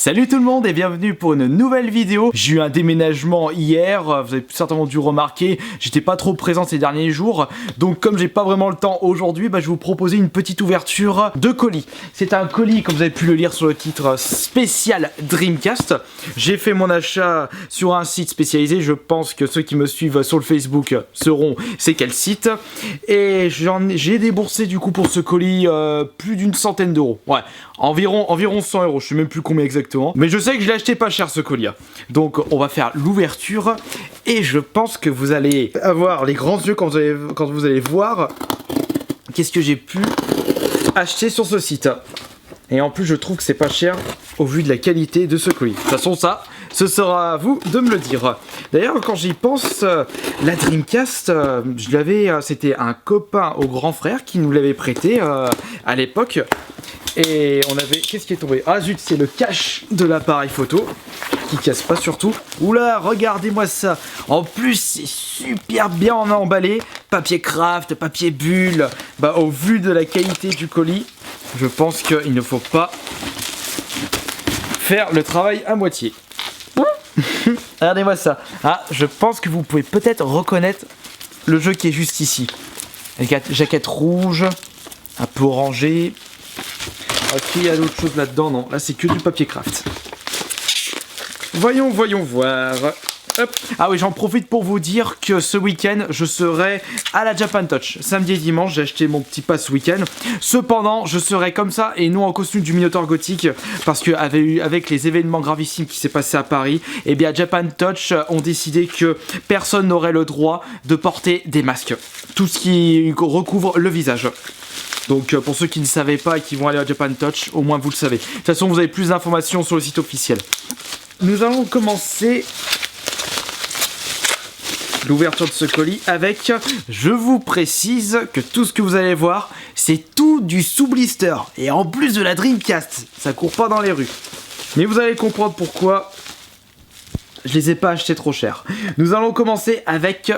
Salut tout le monde et bienvenue pour une nouvelle vidéo. J'ai eu un déménagement hier, vous avez certainement dû remarquer, j'étais pas trop présent ces derniers jours. Donc comme j'ai pas vraiment le temps aujourd'hui, je vais vous proposer une petite ouverture de colis. C'est un colis, comme vous avez pu le lire sur le titre, spécial Dreamcast. J'ai fait mon achat sur un site spécialisé, je pense que ceux qui me suivent sur le Facebook sauront c'est quel site. Et j'ai déboursé du coup pour ce colis plus d'une centaine d'euros. Ouais, environ 100 euros, je sais même plus combien exactement. Mais je sais que je l'ai acheté pas cher ce colis. Donc on va faire l'ouverture et je pense que vous allez avoir les grands yeux quand vous allez voir qu'est-ce que j'ai pu acheter sur ce site. Et en plus je trouve que c'est pas cher au vu de la qualité de ce colis. De toute façon ça, ce sera à vous de me le dire. D'ailleurs quand j'y pense, la Dreamcast, c'était un copain au grand frère qui nous l'avait prêté à l'époque. Et on avait... Qu'est-ce qui est tombé? Ah zut, c'est le cache de l'appareil photo qui casse pas surtout. Oula, regardez-moi ça. En plus, c'est super bien emballé. Papier craft, papier bulle. Au vu de la qualité du colis, je pense qu'il ne faut pas faire le travail à moitié. Regardez-moi ça. Ah, je pense que vous pouvez peut-être reconnaître le jeu qui est juste ici. Avec la jaquette rouge, un peu orangé. Ok, il y a d'autres choses là-dedans, non, là c'est que du papier craft. Voyons voir. Hop. Ah oui, j'en profite pour vous dire que ce week-end, je serai à la Japan Touch. Samedi et dimanche, j'ai acheté mon petit pass week-end. Cependant, je serai comme ça et non en costume du Minotaur gothique parce que avec les événements gravissimes qui s'est passé à Paris, et bien Japan Touch ont décidé que personne n'aurait le droit de porter des masques. Tout ce qui recouvre le visage. Donc pour ceux qui ne savaient pas et qui vont aller à Japan Touch, au moins vous le savez. De toute façon, vous avez plus d'informations sur le site officiel. Nous allons commencer l'ouverture de ce colis avec, je vous précise que tout ce que vous allez voir, c'est tout du sous-blister. Et en plus de la Dreamcast, ça court pas dans les rues. Mais vous allez comprendre pourquoi je les ai pas achetés trop cher. Nous allons commencer avec...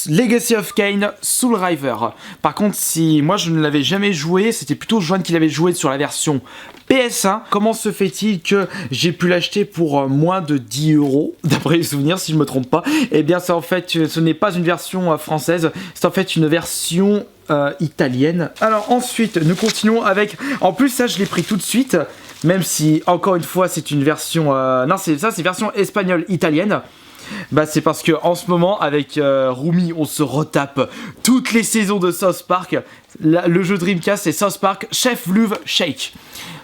Legacy of Kain Soul River. Par contre, si moi je ne l'avais jamais joué, c'était plutôt Joanne qui l'avait joué sur la version PS1. Comment se fait-il que j'ai pu l'acheter pour moins de 10 euros, d'après les souvenirs, si je me trompe pas? Eh bien, c'est en fait, ce n'est pas une version française, c'est en fait une version italienne. Alors ensuite, nous continuons avec... En plus, ça, je l'ai pris tout de suite, même si, encore une fois, c'est une version... Non, c'est version espagnole-italienne. C'est parce que en ce moment avec Rumi on se retape toutes les saisons de South Park. Le jeu Dreamcast c'est South Park Chef Luv Shake.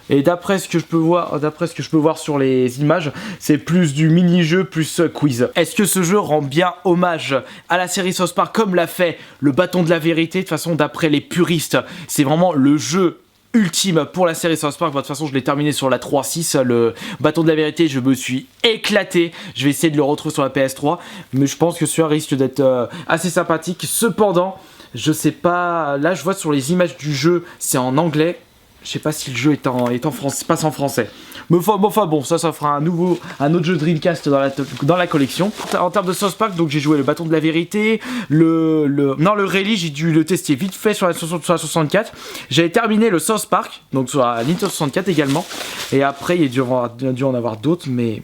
Et d'après ce que je peux voir sur les images, c'est plus du mini-jeu plus quiz. Est-ce que ce jeu rend bien hommage à la série South Park comme l'a fait le bâton de la vérité? De toute façon d'après les puristes, c'est vraiment le jeu ultime pour la série South Park. De toute façon je l'ai terminé sur la 3.6, le bâton de la vérité, je me suis éclaté. Je vais essayer de le retrouver sur la PS3, mais je pense que celui-là risque d'être assez sympathique. Cependant, je sais pas, là je vois sur les images du jeu, c'est en anglais. Je sais pas si le jeu est en français, passe en français. Mais enfin bon, ça fera un autre jeu Dreamcast dans la collection. En termes de South Park, donc j'ai joué le bâton de la vérité, le rallye, j'ai dû le tester vite fait sur la 64. J'avais terminé le South Park, donc sur la Nintendo 64 également. Et après, il y a dû en avoir d'autres, mais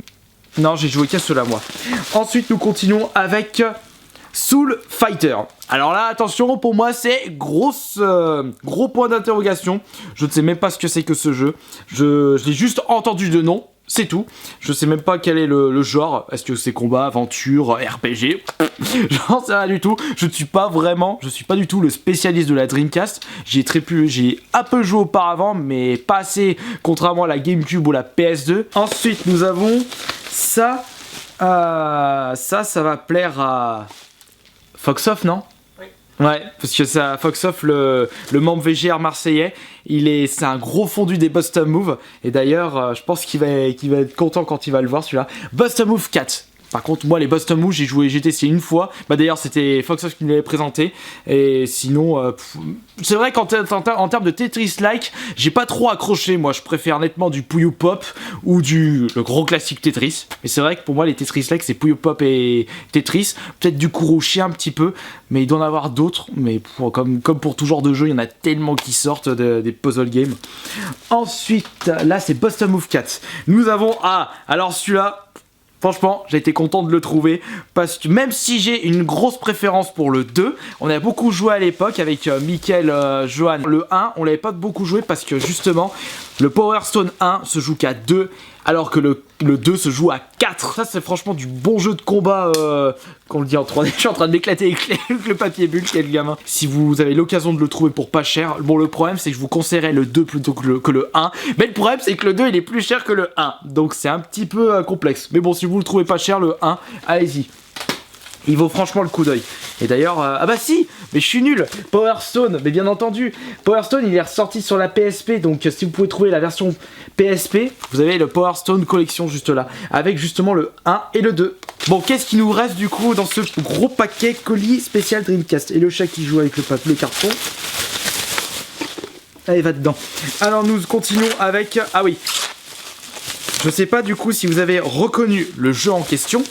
non, j'ai joué qu'à ceux-là moi. Ensuite, nous continuons avec Soul Fighter. Alors là, attention, pour moi, c'est gros point d'interrogation. Je ne sais même pas ce que c'est que ce jeu. Je l'ai juste entendu de nom, c'est tout. Je sais même pas quel est le genre. Est-ce que c'est combat, aventure, RPG? J'en sais rien du tout. Je suis pas du tout le spécialiste de la Dreamcast. J'ai un peu joué auparavant, mais pas assez, contrairement à la GameCube ou la PS2. Ensuite, nous avons ça. Ça va plaire à Foxoff, non? Oui. Ouais, parce que ça, Foxoff, le membre VGR marseillais, c'est un gros fondu des Bust a Move. Et d'ailleurs, je pense qu'il va être content quand il va le voir celui-là. Bust a Move 4. Par contre, moi, les Boston Move, j'ai testé une fois. Bah d'ailleurs, c'était Foxhouse qui me l'avait présenté. Et sinon, c'est vrai qu'en termes de Tetris-like, j'ai pas trop accroché. Moi, je préfère nettement du Puyo Pop ou le gros classique Tetris. Mais c'est vrai que pour moi, les Tetris-like, c'est Puyo Pop et Tetris. Peut-être du Kuroshi un petit peu, mais il doit en avoir d'autres. Mais comme pour tout genre de jeu, il y en a tellement qui sortent des puzzle games. Ensuite, là, c'est Boston Move 4. Nous avons alors celui-là. Franchement, j'ai été content de le trouver parce que même si j'ai une grosse préférence pour le 2, on a beaucoup joué à l'époque avec Mickaël, Johan. Le 1, on l'avait pas beaucoup joué parce que justement, le Power Stone 1 se joue qu'à 2 alors que le 2 se joue à 4. Ça, c'est franchement du bon jeu de combat qu'on le dit en 3D. Je suis en train de m'éclater avec le papier bulle, quel gamin. Si vous avez l'occasion de le trouver pour pas cher, bon, le problème, c'est que je vous conseillerais le 2 plutôt que le 1. Mais le problème, c'est que le 2, il est plus cher que le 1. Donc, c'est un petit peu complexe. Mais bon, si vous le trouvez pas cher, le 1, allez-y. Il vaut franchement le coup d'œil. Et d'ailleurs, ah bah si, mais je suis nul. Power Stone, mais bien entendu. Power Stone, il est ressorti sur la PSP. Donc si vous pouvez trouver la version PSP, vous avez le Power Stone Collection juste là. Avec justement le 1 et le 2. Bon, qu'est-ce qui nous reste du coup dans ce gros paquet colis spécial Dreamcast? Et le chat qui joue avec le carton. Allez, va dedans. Alors nous continuons avec... Ah oui. Je sais pas du coup si vous avez reconnu le jeu en question.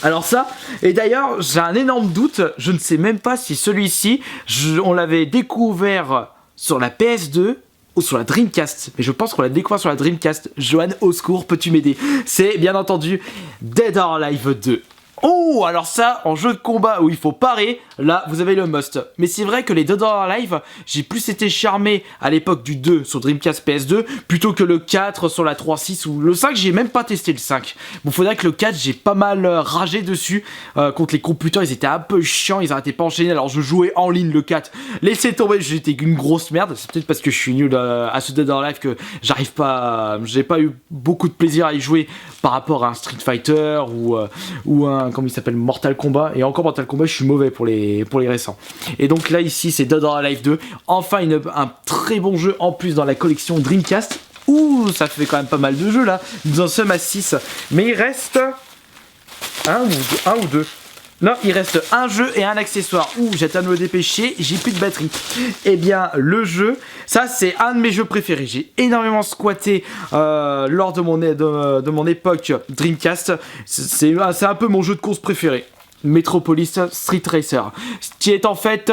Alors ça, et d'ailleurs j'ai un énorme doute, je ne sais même pas si celui-ci, on l'avait découvert sur la PS2 ou sur la Dreamcast, mais je pense qu'on l'a découvert sur la Dreamcast. Johan, au secours, peux-tu m'aider? C'est bien entendu Dead or Alive 2. Oh, alors ça, en jeu de combat où il faut parer, là, vous avez le must. Mais c'est vrai que les Dead or Alive, j'ai plus été charmé à l'époque du 2 sur Dreamcast PS2, plutôt que le 4 sur la 3.6 ou le 5, j'ai même pas testé le 5. Bon, faudrait que le 4, j'ai pas mal ragé dessus, contre les computers, ils étaient un peu chiants, ils arrêtaient pas d'enchaîner, alors je jouais en ligne le 4. Laissez tomber, j'étais une grosse merde, c'est peut-être parce que je suis nul à ce Dead or Alive que j'arrive pas, j'ai pas eu beaucoup de plaisir à y jouer par rapport à un Street Fighter ou un, comment il s'appelle, Mortal Kombat. Et encore Mortal Kombat, je suis mauvais pour les récents. Et donc là ici c'est Dead or Alive 2, enfin un très bon jeu en plus dans la collection Dreamcast. Ouh, ça fait quand même pas mal de jeux là, nous en sommes à 6. Mais il reste un ou deux. Non, il reste un jeu et un accessoire. Ouh, j'ai à me dépêcher, j'ai plus de batterie. Eh bien, le jeu, ça c'est un de mes jeux préférés. J'ai énormément squatté lors de mon époque Dreamcast. C'est un peu mon jeu de course préféré. Metropolis Street Racer. Qui est en fait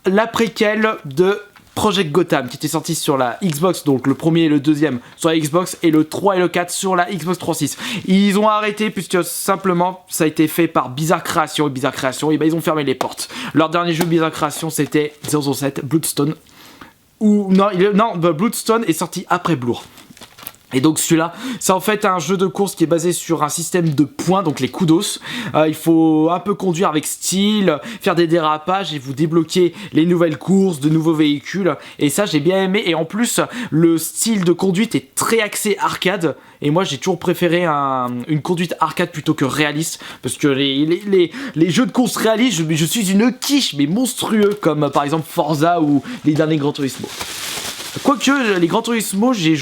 la préquelle de Project Gotham, qui était sorti sur la Xbox, donc le premier et le deuxième sur la Xbox, et le 3 et le 4 sur la Xbox 360. Ils ont arrêté puisque simplement ça a été fait par Bizarre Creations, et Bizarre Creations, et ben ils ont fermé les portes. Leur dernier jeu Bizarre Creations c'était 007 Bloodstone, Bloodstone est sorti après Blur. Et donc celui-là, c'est en fait un jeu de course qui est basé sur un système de points, donc les kudos. Il faut un peu conduire avec style, faire des dérapages et vous débloquer les nouvelles courses, de nouveaux véhicules. Et ça, j'ai bien aimé. Et en plus, le style de conduite est très axé arcade. Et moi, j'ai toujours préféré une conduite arcade plutôt que réaliste. Parce que les jeux de course réalistes, je suis une quiche, mais monstrueux, comme par exemple Forza ou les derniers Gran Turismo. Quoique les Gran Turismo, j'ai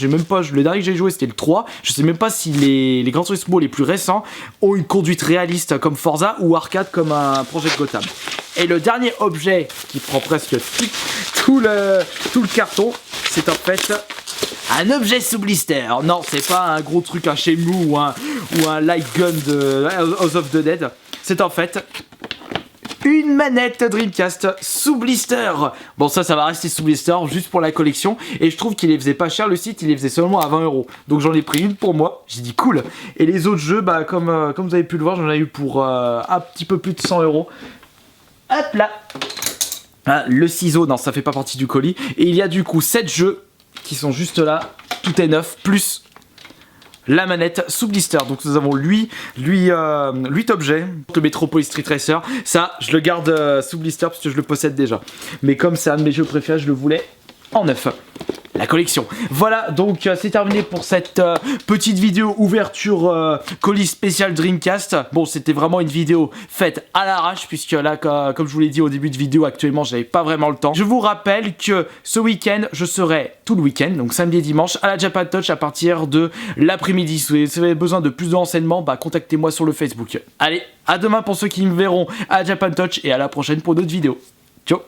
même pas, le dernier que j'ai joué c'était le 3, je sais même pas si les Gran Turismo les plus récents ont une conduite réaliste comme Forza ou arcade comme un Project Gotham. Et le dernier objet qui prend presque tout le carton, c'est en fait un objet sous blister. Non, c'est pas un gros truc, un Shenmue ou un light gun de House of the Dead, c'est en fait une manette Dreamcast sous blister. Bon, ça va rester sous blister juste pour la collection. Et je trouve qu'il les faisait pas cher, le site, il les faisait seulement à 20€. Donc j'en ai pris une pour moi. J'ai dit cool. Et les autres jeux, bah comme vous avez pu le voir, j'en ai eu pour un petit peu plus de 100€. Hop là. Ah, le ciseau, non, ça fait pas partie du colis. Et il y a du coup 7 jeux qui sont juste là. Tout est neuf. Plus la manette sous blister. Donc nous avons 8 objets. Le Metropolis Street Racer, ça je le garde sous blister parce que je le possède déjà. Mais comme c'est un de mes jeux préférés, je le voulais en neuf. la collection. Voilà, donc c'est terminé pour cette petite vidéo ouverture colis spécial Dreamcast. Bon, c'était vraiment une vidéo faite à l'arrache, puisque là, comme je vous l'ai dit au début de vidéo, actuellement, j'avais pas vraiment le temps. Je vous rappelle que ce week-end, je serai tout le week-end, donc samedi et dimanche, à la Japan Touch à partir de l'après-midi. Si vous avez besoin de plus de renseignements, bah, contactez-moi sur le Facebook. Allez, à demain pour ceux qui me verront à la Japan Touch et à la prochaine pour d'autres vidéos. Ciao.